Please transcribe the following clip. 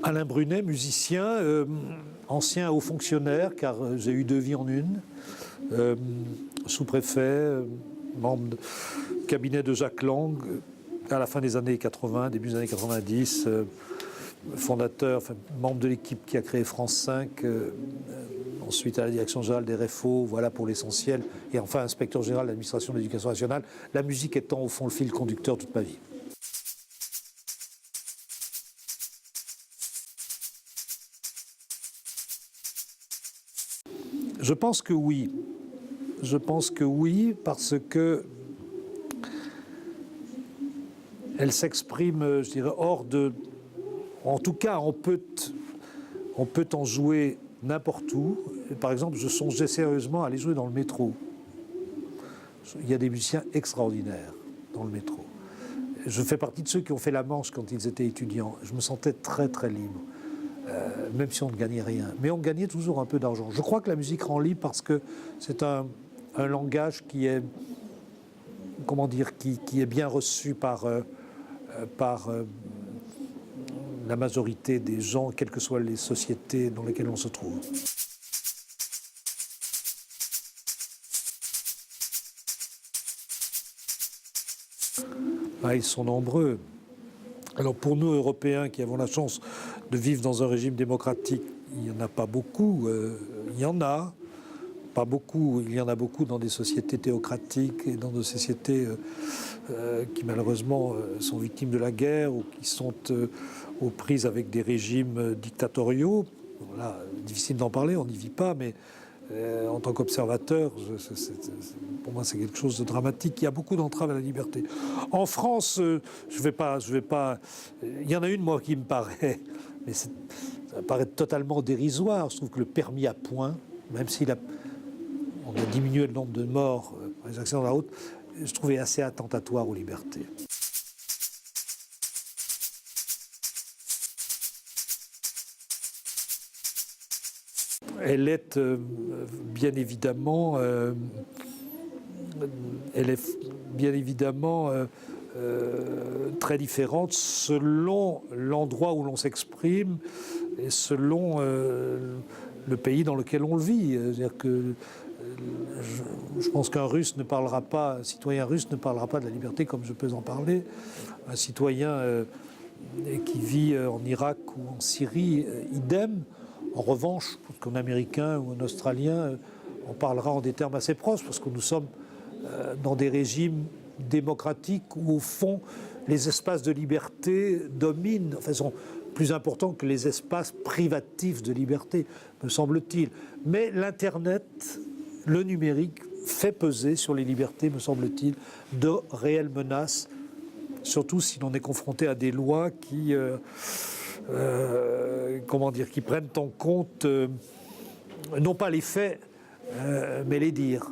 Alain Brunet, musicien, ancien haut fonctionnaire, car j'ai eu 2 vies en une, sous-préfet, membre du cabinet de Jacques Lang, à la fin des années 80, début des années 90, fondateur, enfin, membre de l'équipe qui a créé France 5, ensuite à la direction générale des REFO, voilà pour l'essentiel, et enfin inspecteur général de l'administration de l'éducation nationale, la musique étant au fond le fil conducteur toute ma vie. Je pense que oui. Je pense que oui, parce que elle s'exprime, je dirais, hors de... En tout cas, on peut en jouer n'importe où. Par exemple, je songeais sérieusement à aller jouer dans le métro. Il y a des musiciens extraordinaires dans le métro. Je fais partie de ceux qui ont fait la Manche quand ils étaient étudiants. Je me sentais très très libre, même si on ne gagnait rien. Mais on gagnait toujours un peu d'argent. Je crois que la musique rend libre parce que c'est un langage qui est, comment dire, qui est bien reçu par la majorité des gens, quelles que soient les sociétés dans lesquelles on se trouve. Ah, ils sont nombreux. Alors pour nous, Européens, qui avons la chance de vivre dans un régime démocratique, il n'y en a pas beaucoup. Il y en a, pas beaucoup. Il y en a beaucoup dans des sociétés théocratiques et dans des sociétés qui malheureusement sont victimes de la guerre ou qui sont aux prises avec des régimes dictatoriaux. Là, difficile d'en parler, on n'y vit pas, mais en tant qu'observateur, pour moi, c'est quelque chose de dramatique. Il y a beaucoup d'entraves à la liberté. En France, je vais pas. Il y en a une, moi, qui me paraît, mais ça paraît totalement dérisoire. Je trouve que le permis à points, même on a diminué le nombre de morts par les accidents de la route, je trouvais assez attentatoire aux libertés. Elle est bien évidemment, très différente selon l'endroit où l'on s'exprime et selon le pays dans lequel on le vit. C'est-à-dire que je pense qu'un Russe ne parlera pas, un citoyen russe ne parlera pas de la liberté comme je peux en parler. Un citoyen qui vit en Irak ou en Syrie, idem. En revanche, qu'un Américain ou un Australien, on parlera en des termes assez proches, parce que nous sommes dans des régimes démocratiques où, au fond, les espaces de liberté dominent, enfin, sont plus importants que les espaces privatifs de liberté, me semble-t-il. Mais l'Internet, le numérique, fait peser sur les libertés, me semble-t-il, de réelles menaces, surtout si l'on est confronté à des lois qui... qui prennent en compte non pas les faits, mais les dires.